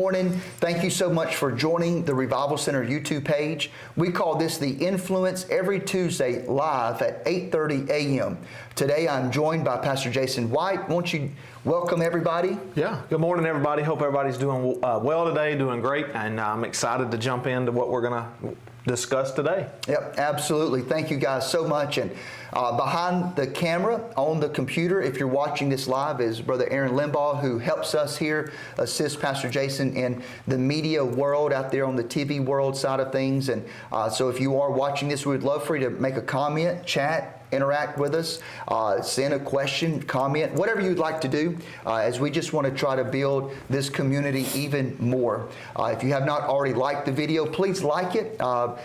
morning. Thank you so much for joining the Revival Center YouTube page. We call this The Influence every Tuesday live at 8:30 a.m. Today I'm joined by Pastor Jason White. Won't you welcome everybody? Yeah. Good morning, everybody. Hope everybody's doing well today, doing great, and I'm excited to jump into what we're going to discuss today. Yep, absolutely. Thank you guys so much. And behind the camera on the computer, if you're watching this live, is Brother Aaron Limbaugh, who helps us here, assist Pastor Jason in the media world out there on the TV world side of things. And so if you are watching this, we would love for you to make a comment, chat, interact with us, send a question, comment, whatever you'd like to do, as we just want to try to build this community even more. If you have not already liked the video, please like it.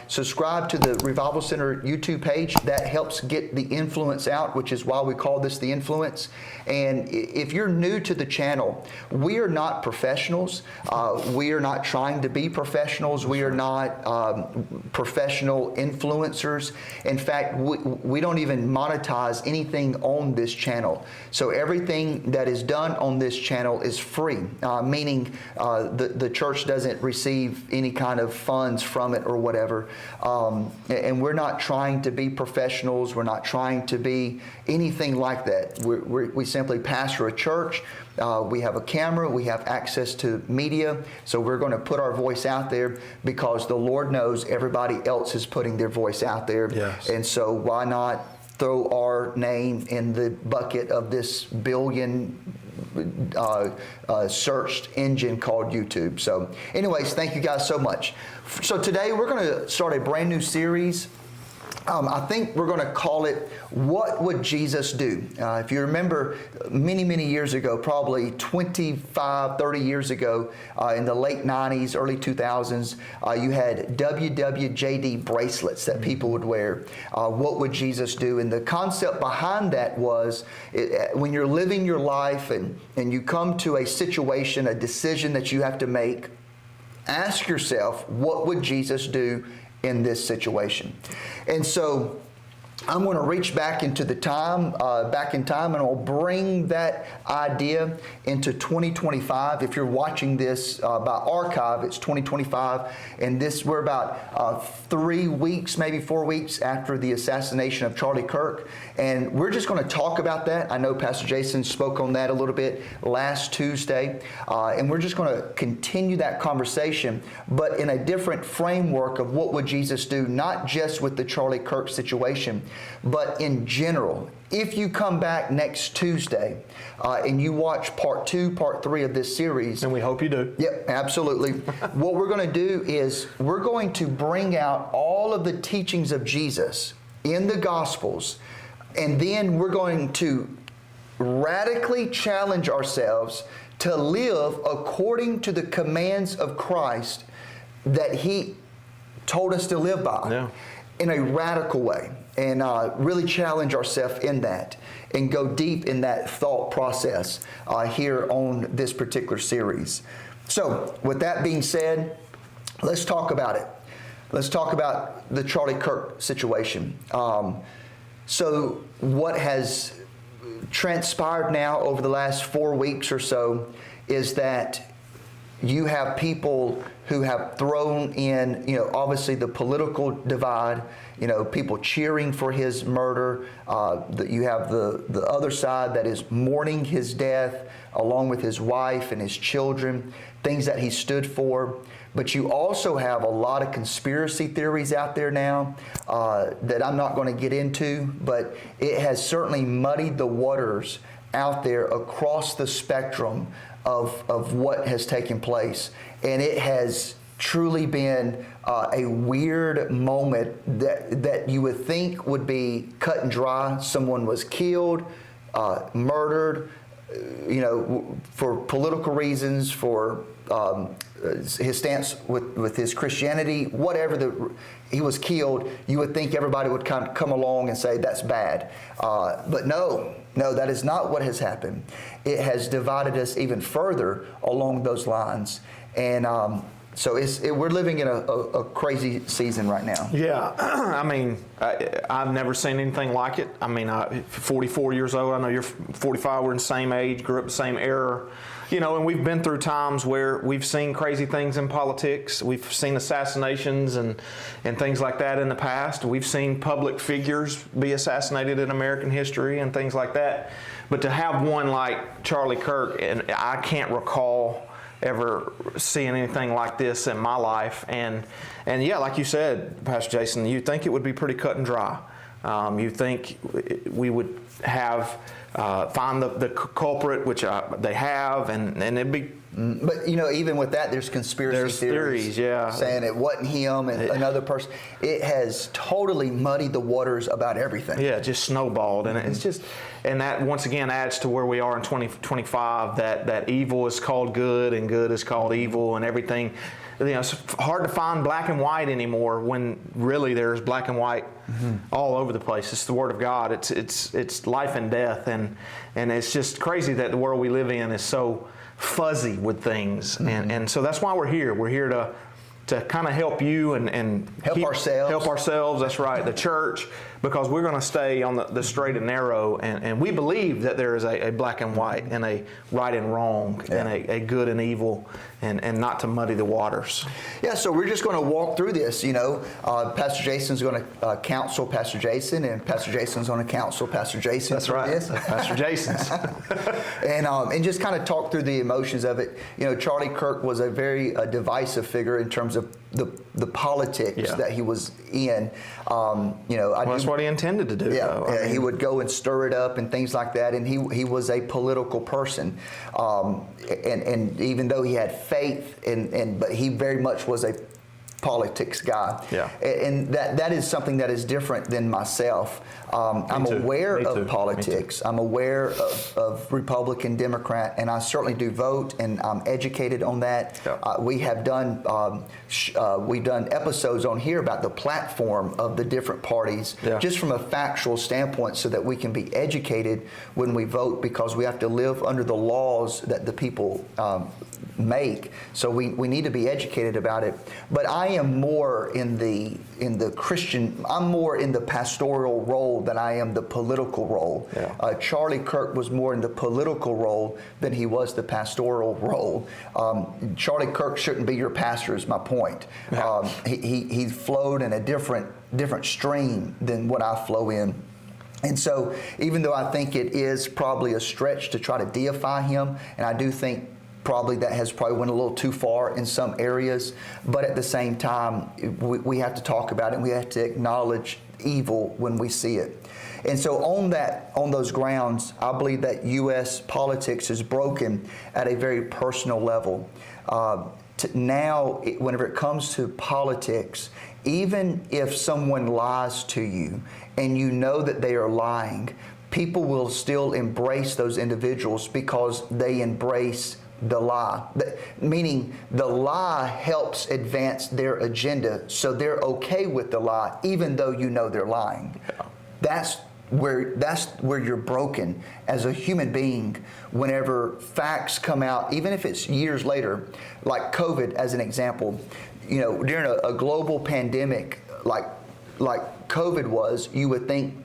Subscribe to the Revival Center YouTube page. That helps get the influence out, which is why we call this The Influence. And if you're new to the channel, we are not professionals. We are not trying to be professionals. We are not professional influencers. In fact, we don't even monetize anything on this channel. So everything that is done on this channel is free, meaning the church doesn't receive any kind of funds from it or whatever. And we're not trying to be professionals. We're not trying to be anything like that. We simply pastor a church. We have a camera. We have access to media. So we're going to put our voice out there because the Lord knows everybody else is putting their voice out there. Yes. And so why not throw our name in the bucket of this billion searched engine called YouTube. So anyways, thank you guys so much. So today we're going to start a brand new series. I think we're going to call it, What Would Jesus Do? If you remember many, many years ago, probably 25, 30 years ago, in the late 90s, early 2000s, you had WWJD bracelets that people would wear. What would Jesus do? And the concept behind that was when you're living your life and you come to a situation, a decision that you have to make, ask yourself, what would Jesus do in this situation? And so I'm going to reach back into the time, and I'll bring that idea into 2025. If you're watching this by archive, it's 2025, and we're about 3 weeks, maybe 4 weeks after the assassination of Charlie Kirk, and we're just going to talk about that. I know Pastor Jason spoke on that a little bit last Tuesday, and we're just going to continue that conversation, but in a different framework of what would Jesus do, not just with the Charlie Kirk situation, but in general. If you come back next Tuesday and you watch part 2, part 3 of this series. And we hope you do. Yep, absolutely. What we're going to do is we're going to bring out all of the teachings of Jesus in the Gospels, and then we're going to radically challenge ourselves to live according to the commands of Christ that He told us to live by in a radical way. And really challenge ourselves in that and go deep in that thought process here on this particular series. So with that being said, let's talk about it. Let's talk about the Charlie Kirk situation. So what has transpired now over the last 4 weeks or so is that you have people who have thrown in, obviously the political divide, people cheering for his murder. You have the other side that is mourning his death along with his wife and his children, things that he stood for. But you also have a lot of conspiracy theories out there now that I'm not going to get into, but it has certainly muddied the waters out there across the spectrum of what has taken place. And it has truly been a weird moment that you would think would be cut and dry. Someone was killed, murdered, for political reasons, for his stance with his Christianity, whatever he was killed. You would think everybody would come along and say that's bad. But no, that is not what has happened. It has divided us even further along those lines. And So we're living in a crazy season right now. Yeah, I mean, I've never seen anything like it. I mean, 44 years old. I know you're 45. We're in the same age, grew up the same era. You know, and we've been through times where we've seen crazy things in politics. We've seen assassinations and things like that in the past. We've seen public figures be assassinated in American history and things like that. But to have one like Charlie Kirk, and I can't recall ever seeing anything like this in my life. And yeah, like you said, Pastor Jason, you think it would be pretty cut and dry. You think we would have find the culprit, which they have, and it'd be. But even with that, there's conspiracy theories, yeah, saying it wasn't him and another person. It has totally muddied the waters about everything. Yeah, just snowballed, and it's just, and that once again adds to where we are in 2025. That evil is called good and good is called evil, and everything. It's hard to find black and white anymore when really there's black and white all over the place. It's the Word of God. It's life and death, and it's just crazy that the world we live in is so fuzzy with things, and so that's why we're here. We're here to kind of help you and help ourselves. Help ourselves. That's right, the church, because we're going to stay on the straight and narrow, and we believe that there is a black and white and a right and wrong and a good and evil, and not to muddy the waters. Yeah, so we're just going to walk through this. Pastor Jason's going to counsel Pastor Jason, and Pastor Jason's going to counsel Pastor Jason. That's right. This. Pastor Jason's. and just kind of talk through the emotions of it. Charlie Kirk was a very divisive figure in terms of the politics that he was in. That's what he intended to do. Yeah, he would go and stir it up and things like that. And he was a political person, and even though he had faith, but he very much was a politics guy. Yeah. And that is something that is different than myself. I'm aware of politics. I'm aware of Republican, Democrat, and I certainly do vote, and I'm educated on that. Yeah. We've done episodes on here about the platform of the different parties, just from a factual standpoint, so that we can be educated when we vote, because we have to live under the laws that the people make. So we need to be educated about it. But I am more in the Christian. I'm more in the pastoral role than I am the political role. Yeah. Charlie Kirk was more in the political role than he was the pastoral role. Charlie Kirk shouldn't be your pastor, is my point. Yeah. He flowed in a different stream than what I flow in. And so even though I think it is probably a stretch to try to deify him, and I do think probably that has probably went a little too far in some areas, but at the same time, we have to talk about it, and we have to acknowledge evil when we see it. And so on those grounds, I believe that U.S. politics is broken at a very personal level. Now, whenever it comes to politics, even if someone lies to you and you know that they are lying, people will still embrace those individuals because they embrace the lie. Meaning the lie helps advance their agenda, so they're okay with the lie, even though you know they're lying. Yeah. That's where you're broken as a human being whenever facts come out, even if it's years later, like COVID as an example. During a global pandemic like COVID was, you would think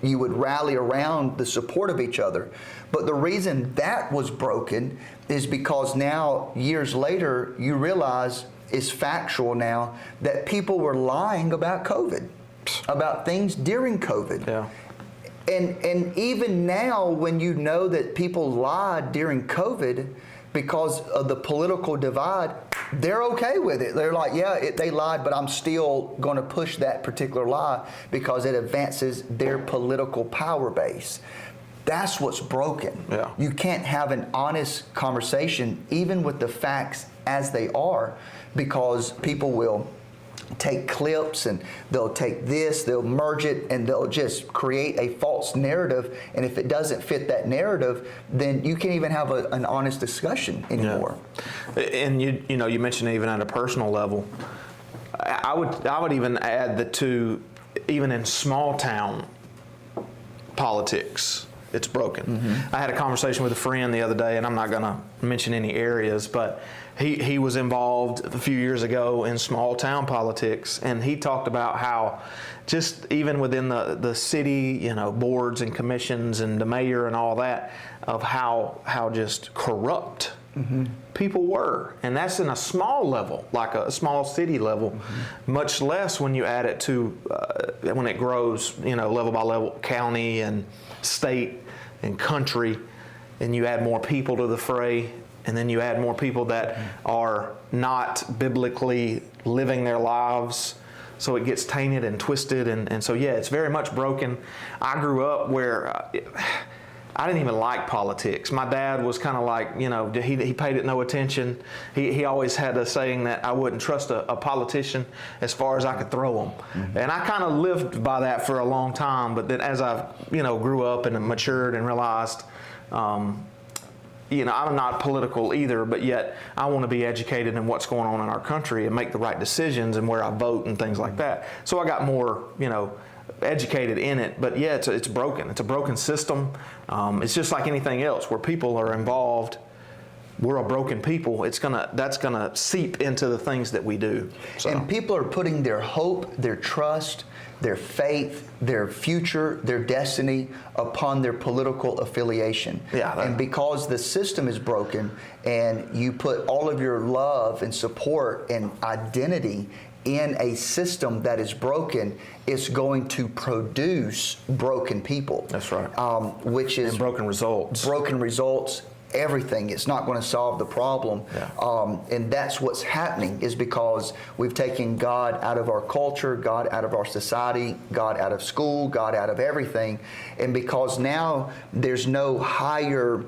you would rally around the support of each other. But the reason that was broken is because now, years later, you realize it's factual now that people were lying about COVID, about things during COVID. Yeah. And even now, when you know that people lied during COVID because of the political divide, they're okay with it. They're like, they lied, but I'm still going to push that particular lie because it advances their political power base. That's what's broken. Yeah. You can't have an honest conversation, even with the facts as they are, because people will take clips and they'll take this, they'll merge it, and they'll just create a false narrative. And if it doesn't fit that narrative, then you can't even have an honest discussion anymore. Yeah. And you mentioned even at a personal level, I would even add the two, even in small town politics, It's broken. I had a conversation with a friend the other day, and I'm not going to mention any areas, but he was involved a few years ago in small town politics, and he talked about how just even within the city, you know, boards and commissions and the mayor and all that, of how just corrupt people were. And that's in a small level, like a small city level, much less when you add it to, when it grows, you know, level by level, county and state and country, and you add more people to the fray, and then you add more people that are not biblically living their lives, so it gets tainted and twisted, and so yeah, it's very much broken. I grew up where I didn't even like politics. My dad was kind of like, you know, he paid it no attention. He always had a saying that I wouldn't trust a politician as far as I could throw them. And I kind of lived by that for a long time, but then as I, you know, grew up and matured and realized, you know, I'm not political either, but yet I want to be educated in what's going on in our country and make the right decisions and where I vote and things like that. So I got more, you know, educated in it, but yeah, it's broken. It's a broken system. It's just like anything else where people are involved. We're a broken people. That's gonna seep into the things that we do. So. And people are putting their hope, their trust, their faith, their future, their destiny upon their political affiliation. Yeah, and because the system is broken, and you put all of your love and support and identity in a system that is broken, it's going to produce broken people. That's right. Which is and broken results. Broken results. Everything. It's not going to solve the problem. Yeah. And that's what's happening, is because we've taken God out of our culture, God out of our society, God out of school, God out of everything. And because now there's no higher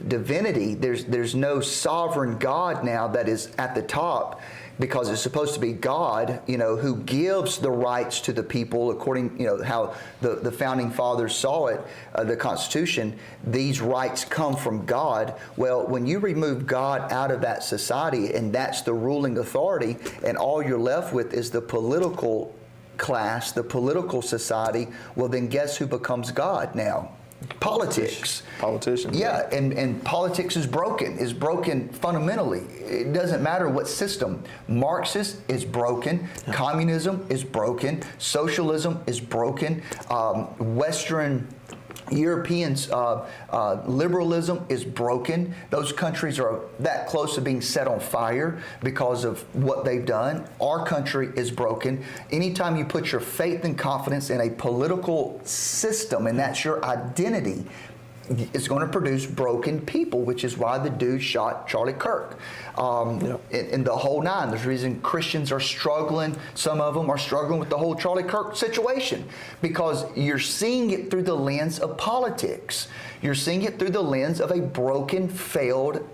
divinity, there's no sovereign God now that is at the top, because it's supposed to be God, you know, who gives the rights to the people according, you know, how the founding fathers saw it, the Constitution. These rights come from God. Well, when you remove God out of that society, and that's the ruling authority, and all you're left with is the political class, the political society, well, then guess who becomes God now? Politics. Politicians. Yeah, and politics is broken fundamentally. It doesn't matter what system. Marxist is broken. Yeah. Communism is broken. Socialism is broken. Western Europeans, liberalism is broken. Those countries are that close to being set on fire because of what they've done. Our country is broken. Anytime you put your faith and confidence in a political system, and that's your identity, it's going to produce broken people, which is why the dude shot Charlie Kirk. In the whole nine. There's a reason Christians are struggling. Some of them are struggling with the whole Charlie Kirk situation, because you're seeing it through the lens of politics. You're seeing it through the lens of a broken, failed,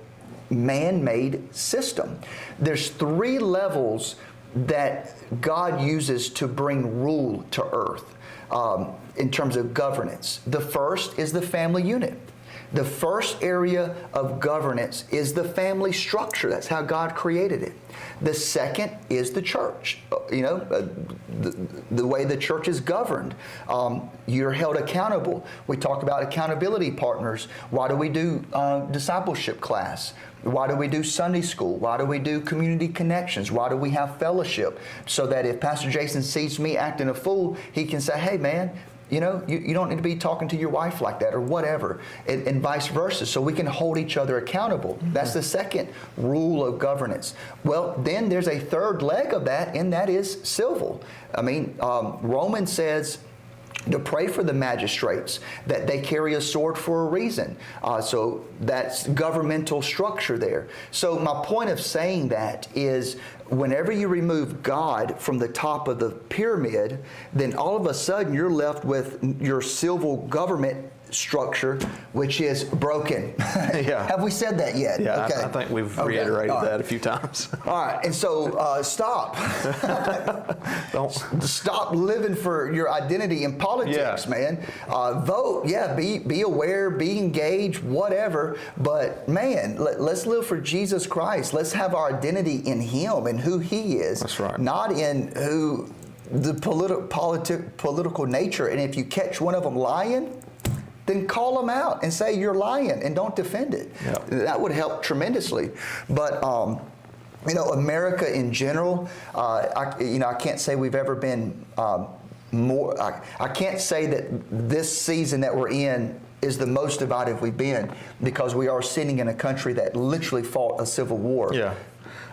man-made system. There's 3 levels that God uses to bring rule to earth. In terms of governance. The first is the family unit. The first area of governance is the family structure. That's how God created it. The second is the church. You know, the way the church is governed. You're held accountable. We talk about accountability partners. Why do we do discipleship class? Why do we do Sunday school? Why do we do community connections? Why do we have fellowship? So that if Pastor Jason sees me acting a fool, he can say, hey man, you know, you don't need to be talking to your wife like that, or whatever, and vice versa, so we can hold each other accountable. Mm-hmm. That's the second rule of governance. Well, then there's a third leg of that, and that is civil. I mean, Romans says to pray for the magistrates, that they carry a sword for a reason. So that's governmental structure there. So my point of saying that is, whenever you remove God from the top of the pyramid, then all of a sudden you're left with your civil government structure, which is broken. Yeah. Have we said that yet? Yeah, okay. I think we've reiterated that a few times. All right, and so stop. Don't stop living for your identity in politics, man. Vote, be aware, be engaged, whatever. But man, let's live for Jesus Christ. Let's have our identity in Him and who He is. That's right. Not in who the political nature. And if you catch one of them lying, then call them out and say you're lying and don't defend it. Yep. That would help tremendously. But America in general, I can't say we've ever been more. I can't say that this season that we're in is the most divided we've been, because we are sitting in a country that literally fought a civil war. Yeah.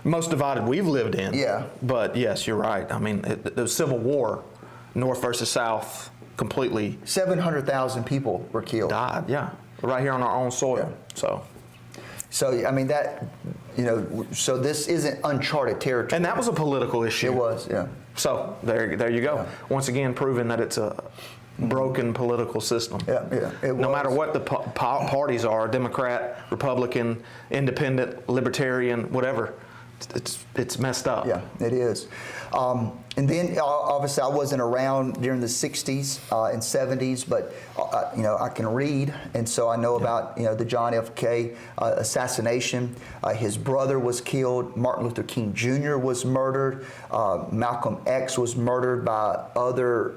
Most divided we've lived in. Yeah. But yes, you're right. I mean, the Civil War, North versus South, completely 700,000 people were killed. died. Yeah. Right here on our own soil. Yeah. So I mean that, so this isn't uncharted territory. And that was a political issue. It was, yeah. So there you go. Yeah. Once again, proving that it's a broken political system. Yeah. No matter what the parties are, Democrat, Republican, Independent, Libertarian, whatever, it's messed up. Yeah, it is. And then obviously I wasn't around during the 60s and 70s, but I can read, and so I know about the John F. K. Assassination. His brother was killed. Martin Luther King Jr. was murdered. Malcolm X was murdered by other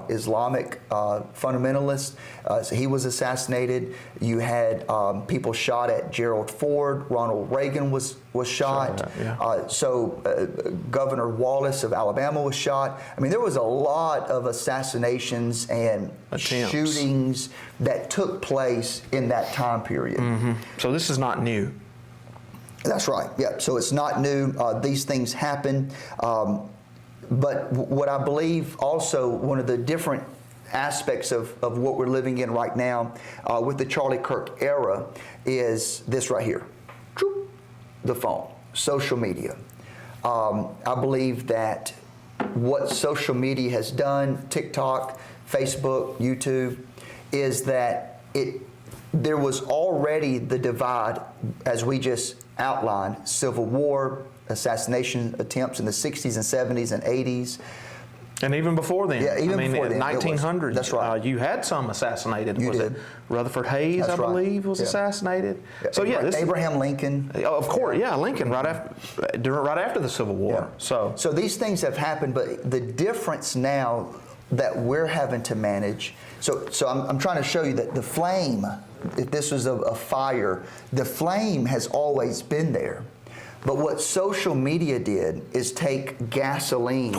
Islamic fundamentalists. So he was assassinated. You had people shot at Gerald Ford. Ronald Reagan was shot. Governor Wallace of Alabama was shot. I mean, there was a lot of assassinations and attempts, shootings that took place in that time period. Mm-hmm. So this is not new. That's right. Yeah. So it's not new. These things happen. But what I believe also, one of the different aspects of what we're living in right now with the Charlie Kirk era is this right here. The phone, social media. I believe that what social media has done, TikTok, Facebook, YouTube, is that there was already the divide, as we just outlined, civil war, assassination attempts in the 60s and 70s and 80s. And even before then. Yeah, even before in then. 1900s. That's right. You had some assassanated. You was did. it Rutherford Hayes, That's I right. believe, was Yeah. assassinated? Yeah. So yeah, Abraham Lincoln. Of course, yeah, Lincoln right after the Civil War. Yeah. So these things have happened, but the difference now that we're having to manage. So I'm trying to show you that the flame, if this was a fire, the flame has always been there. But what social media did is take gasoline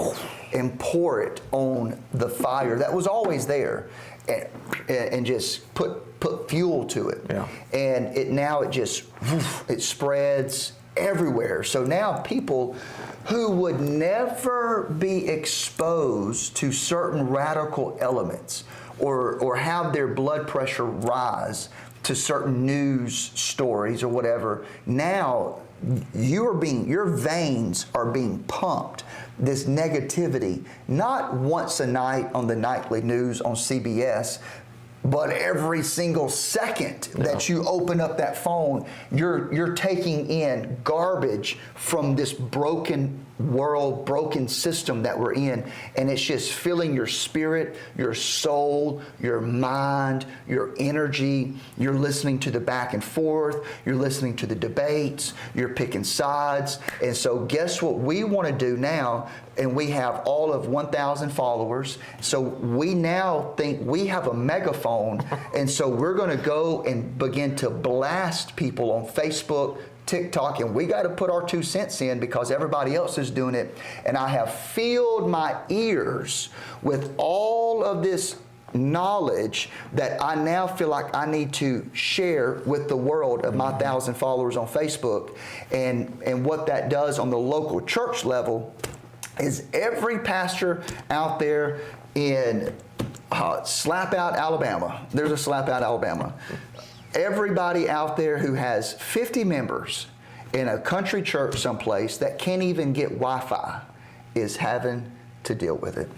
and pour it on the fire that was always there, and just put fuel to it. Yeah. And it just it spreads everywhere. So now people who would never be exposed to certain radical elements or have their blood pressure rise to certain news stories or whatever, now your veins are being pumped this negativity, not once a night on the nightly news on CBS, but every single second that you open up that phone, you're taking in garbage from this broken world, broken system that we're in, and it's just filling your spirit, your soul, your mind, your energy. You're listening to the back and forth, you're listening to the debates, you're picking sides. And so guess what we want to do now? And we have all of 1,000 followers. So we now think we have a megaphone, and so we're going to go and begin to blast people on Facebook, TikTok, and we got to put our 2 cents in because everybody else is doing it. And I have filled my ears with all of this knowledge that I now feel like I need to share with the world of my 1,000 followers on Facebook. And what that does on the local church level is every pastor out there in Slapout, Alabama, there's a Slapout, Alabama. Everybody out there who has 50 members in a country church someplace that can't even get Wi-Fi is having to deal with it.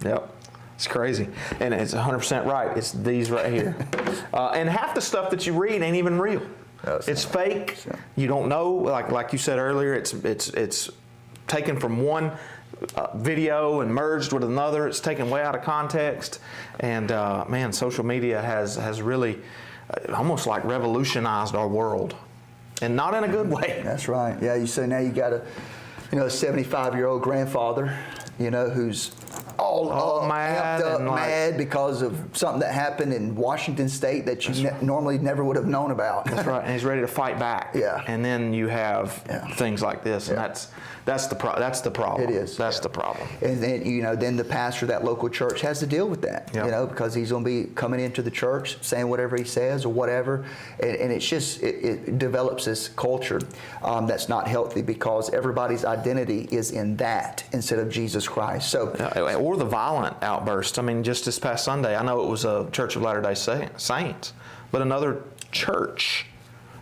Yep. It's crazy. And it's 100% right. It's these right here. And half the stuff that you read ain't even real. It's fake. You don't know. Like you said earlier, it's taken from one video and merged with another. It's taken way out of context. And man, social media has really almost like revolutionized our world, and not in a good way. That's right. Yeah, you say now you got a 75-year-old grandfather who's all mad amped up, and mad because of something that happened in Washington State that you normally never would have known about. That's right, and he's ready to fight back. Yeah. And then you have things like this, and that's the problem. It is. That's the problem. And then, then the pastor of that local church has to deal with that, because he's going to be coming into the church saying whatever he says or whatever. And it's just, it develops this culture that's not healthy because everybody's identity is in that instead of Jesus Christ. So, or the violent outbursts. I mean, just this past Sunday, I know it was a Church of Latter-day Saints, but another church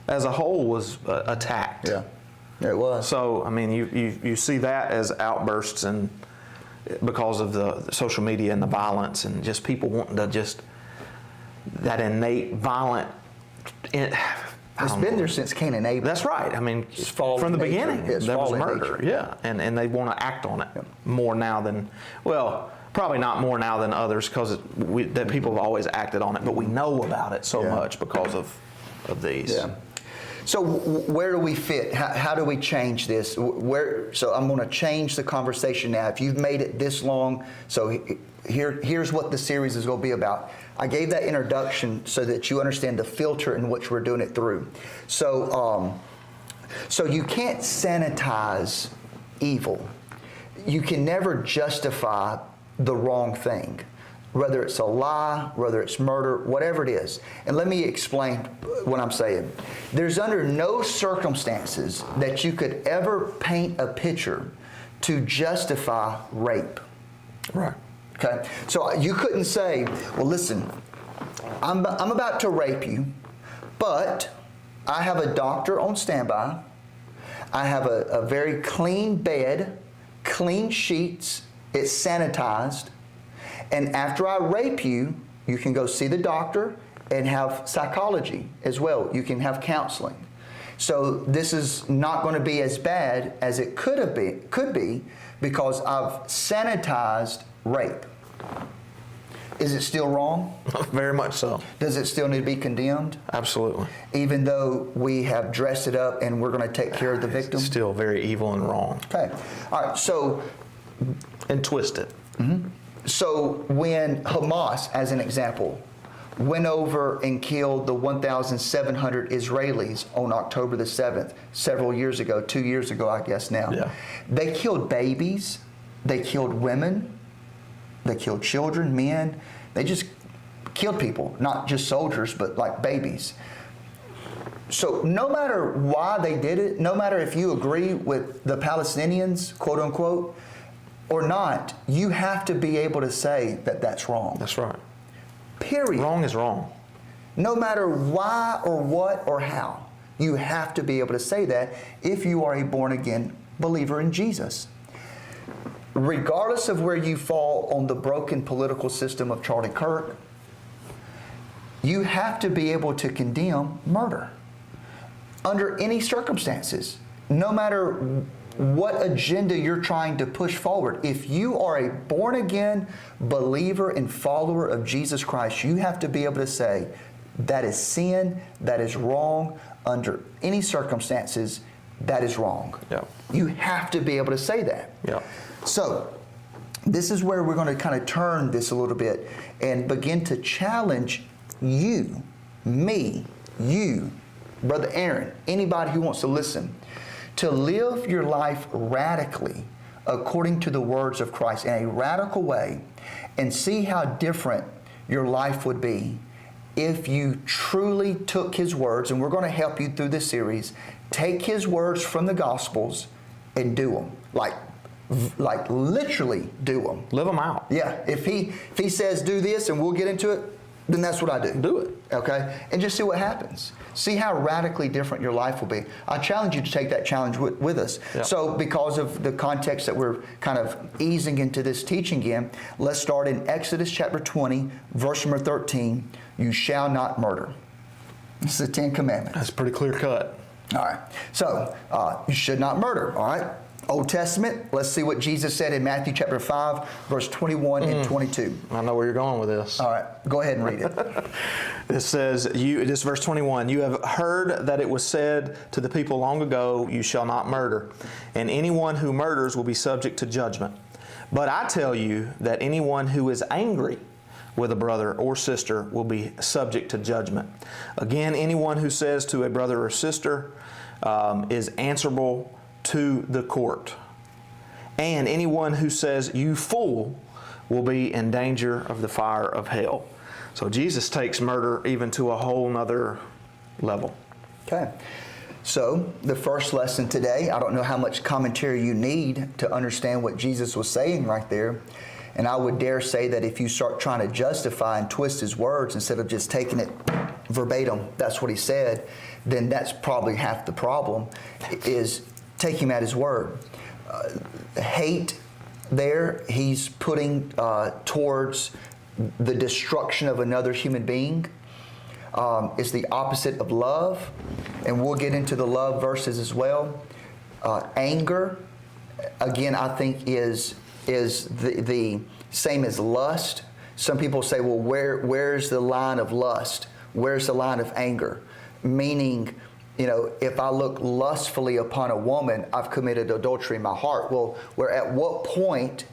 as a whole was attacked. Yeah. It was. So, I mean, you see that as outbursts, and because of the social media and the violence and just people wanting to just, that innate violent. It's been there since Cain and Abel. That's right. I mean, from the beginning, there was murder. Yeah, and they want to act on it more now than, well, probably not more now than others, because that people have always acted on it, but we know about it so much because of these. Yeah. So where do we fit? How do we change this? So I'm going to change the conversation now. If you've made it this long, so here's what the series is going to be about. I gave that introduction so that you understand the filter in which we're doing it through. So you can't sanitize evil. You can never justify the wrong thing, whether it's a lie, whether it's murder, whatever it is. And let me explain what I'm saying. There's under no circumstances that you could ever paint a picture to justify rape. Right. Okay? So you couldn't say, well, listen, I'm about to rape you, but I have a doctor on standby. I have a very clean bed, clean sheets, it's sanitized. And after I rape you, you can go see the doctor and have psychology as well. You can have counseling. So this is not going to be as bad as it could be because I've sanitized rape. Is it still wrong? Very much so. Does it still need to be condemned? Absolutely. Even though we have dressed it up and we're going to take care of the victim? It's still very evil and wrong. Okay. All right. So. And twisted. Mm-hmm. So when Hamas, as an example, went over and killed the 1,700 Israelis on October the 7th, several years ago, 2 years ago, I guess now, they killed babies, they killed women, they killed children, men, they just killed people, not just soldiers, but like babies. So no matter why they did it, no matter if you agree with the Palestinians, quote unquote, or not, you have to be able to say that that's wrong. That's right. Period. Wrong is wrong. No matter why or what or how, you have to be able to say that if you are a born-again believer in Jesus. Regardless of where you fall on the broken political system of Charlie Kirk, you have to be able to condemn murder under any circumstances, no matter what agenda you're trying to push forward. If you are a born-again believer and follower of Jesus Christ, you have to be able to say, that is sin, that is wrong, under any circumstances, that is wrong. Yeah. You have to be able to say that. Yeah. So, this is where we're going to kind of turn this a little bit and begin to challenge you, me, you, Brother Aaron, anybody who wants to listen, to live your life radically according to the words of Christ in a radical way, and see how different your life would be if you truly took His words, and we're going to help you through this series, take His words from the Gospels and do them. Like literally do them. Live them out. Yeah. If he says do this, and we'll get into it, then that's what I do. Do it. Okay? And just see what happens. See how radically different your life will be. I challenge you to take that challenge with us. Yep. So because of the context that we're kind of easing into this teaching in, let's start in Exodus chapter 20, verse number 13. You shall not murder. This is the 10 Commandments. That's pretty clear cut. All right. So you should not murder. All right. Old Testament, let's see what Jesus said in Matthew chapter 5, verse 21 and 22. I know where you're going with this. All right, go ahead and read it. It says, this verse 21, you have heard that it was said to the people long ago, you shall not murder, and anyone who murders will be subject to judgment. But I tell you that anyone who is angry with a brother or sister will be subject to judgment. Again, anyone who says to a brother or sister is answerable to the court. And anyone who says, "You fool," will be in danger of the fire of hell. So Jesus takes murder even to a whole nother level. Okay. So the first lesson today, I don't know how much commentary you need to understand what Jesus was saying right there. And I would dare say that if you start trying to justify and twist his words instead of just taking it verbatim, that's what he said, then that's probably half the problem, is take him at his word. Hate there, he's putting towards the destruction of another human being. Is the opposite of love, and we'll get into the love verses as well. Anger, again, I think is the same as lust. Some people say, well, where's the line of lust? Where's the line of anger? Meaning, if I look lustfully upon a woman, I've committed adultery in my heart. Well, at what point,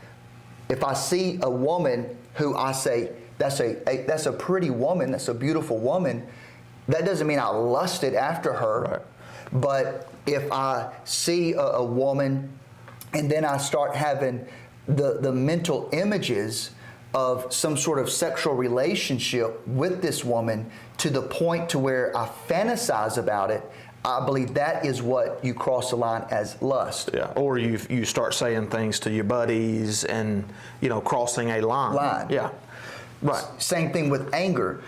if I see a woman who I say, that's a pretty woman, that's a beautiful woman, that doesn't mean I lusted after her. Right. But if I see a woman and then I start having the mental images of some sort of sexual relationship with this woman to the point to where I fantasize about it, I believe that is what you cross the line as lust. Yeah. Or you start saying things to your buddies and, crossing a line. Yeah. Right. Same thing with anger.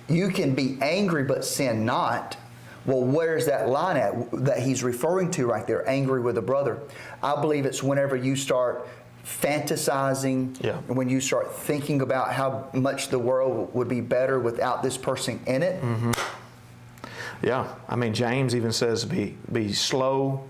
You can be angry but sin not. Well, where's that line at that he's referring to right there? Angry with a brother. I believe it's whenever you start fantasizing, when you start thinking about how much the world would be better without this person in it. Mm-hmm. Yeah. I mean, James even says be slow,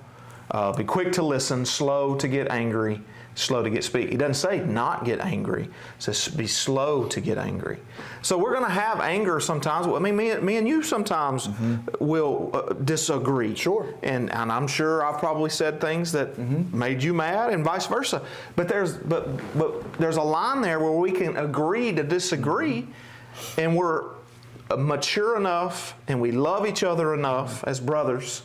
be quick to listen, slow to get angry, slow to get speak. He doesn't say not get angry. He says be slow to get angry. So we're going to have anger sometimes. I mean, me and you sometimes will disagree. Sure. And I'm sure I've probably said things that made you mad and vice versa. But there's a line there where we can agree to disagree, and we're mature enough and we love each other enough as brothers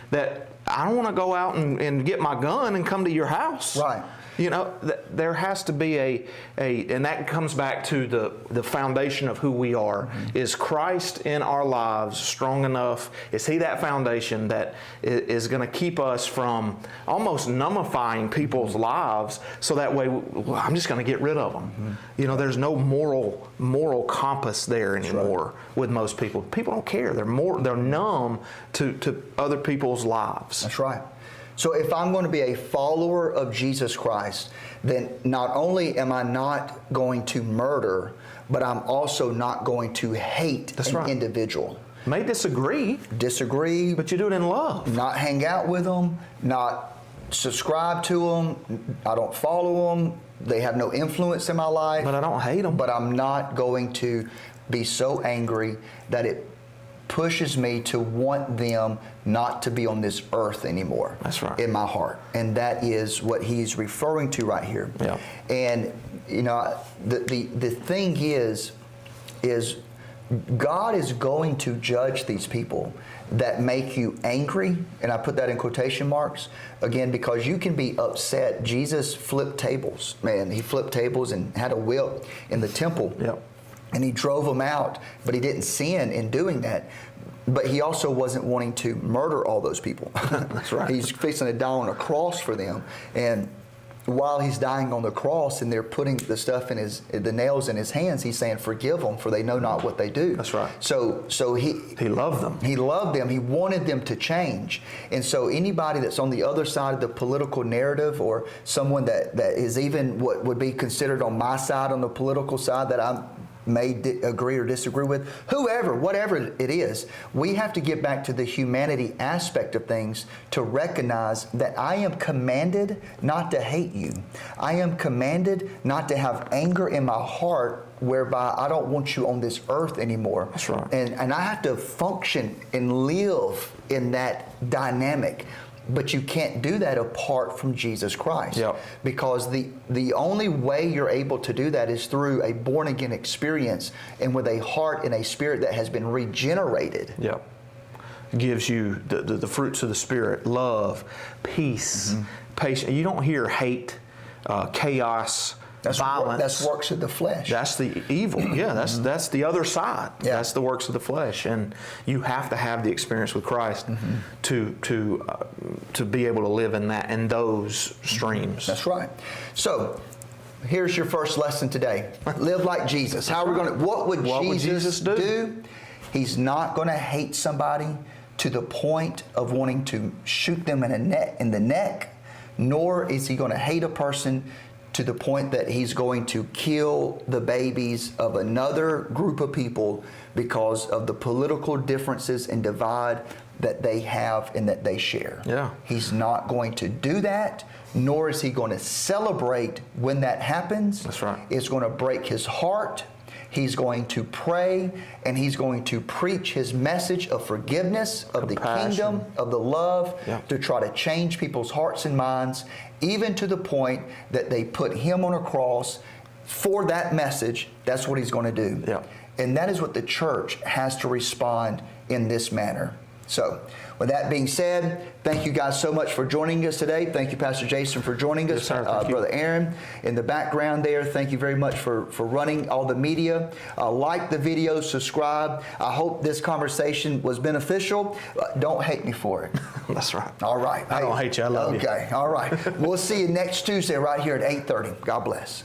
that I don't want to go out and get my gun and come to your house. Right. There has to be and that comes back to the foundation of who we are. Is Christ in our lives strong enough? Is he that foundation that is going to keep us from almost nullifying people's lives so that way, I'm just going to get rid of them? There's no moral compass there anymore with most people. People don't care. They're numb to other people's lives. That's right. So if I'm going to be a follower of Jesus Christ, then not only am I not going to murder, but I'm also not going to hate an individual. May disagree, but you do it in love. Not hang out with them, not subscribe to them. I don't follow them. They have no influence in my life. But I don't hate them. But I'm not going to be so angry that it pushes me to want them not to be on this earth anymore. That's right. In my heart. And that is what he's referring to right here. Yeah. And the thing is God is going to judge these people that make you angry, and I put that in quotation marks, again, because you can be upset. Jesus flipped tables, man. He flipped tables and had a whip in the temple. Yep. And he drove them out, but he didn't sin in doing that. But he also wasn't wanting to murder all those people. That's right. He's fixing to die on a cross for them. And while he's dying on the cross and they're putting the stuff in the nails in his hands, he's saying, forgive them, for they know not what they do. That's right. So he loved them. He loved them. He wanted them to change. And so anybody that's on the other side of the political narrative, or someone that is even what would be considered on my side, on the political side, that I may agree or disagree with, whoever, whatever it is, we have to get back to the humanity aspect of things to recognize that I am commanded not to hate you. I am commanded not to have anger in my heart whereby I don't want you on this earth anymore. That's right. And I have to function and live in that dynamic. But you can't do that apart from Jesus Christ. Yep. Because the only way you're able to do that is through a born-again experience and with a heart and a spirit that has been regenerated. Yep. Gives you the fruits of the Spirit: love, peace, patience. You don't hear hate, chaos, violence. That's works of the flesh. That's the evil. Yeah, that's the other side. Yeah. That's the works of the flesh, and you have to have the experience with Christ to be able to live in those streams. That's right. So, here's your first lesson today. Live like Jesus. How are we going to? What would Jesus do? He's not going to hate somebody to the point of wanting to shoot them in the neck, nor is he going to hate a person to the point that he's going to kill the babies of another group of people because of the political differences and divide that they have and that they share. Yeah. He's not going to do that, nor is he going to celebrate when that happens. That's right. It's going to break his heart. He's going to pray, and he's going to preach his message of forgiveness, of the kingdom, of the love, to try to change people's hearts and minds, even to the point that they put him on a cross for that message. That's what he's going to do. Yeah. And that is what the church has to respond in this manner. So, with that being said, thank you guys so much for joining us today. Thank you, Pastor Jason, for joining us. Yes, sir. Thank you. Brother Aaron in the background there. Thank you very much for running all the media. Like the video, subscribe. I hope this conversation was beneficial. Don't hate me for it. That's right. All right. I don't hate you. I love you. Okay. All right. We'll see you next Tuesday right here at 8:30. God bless.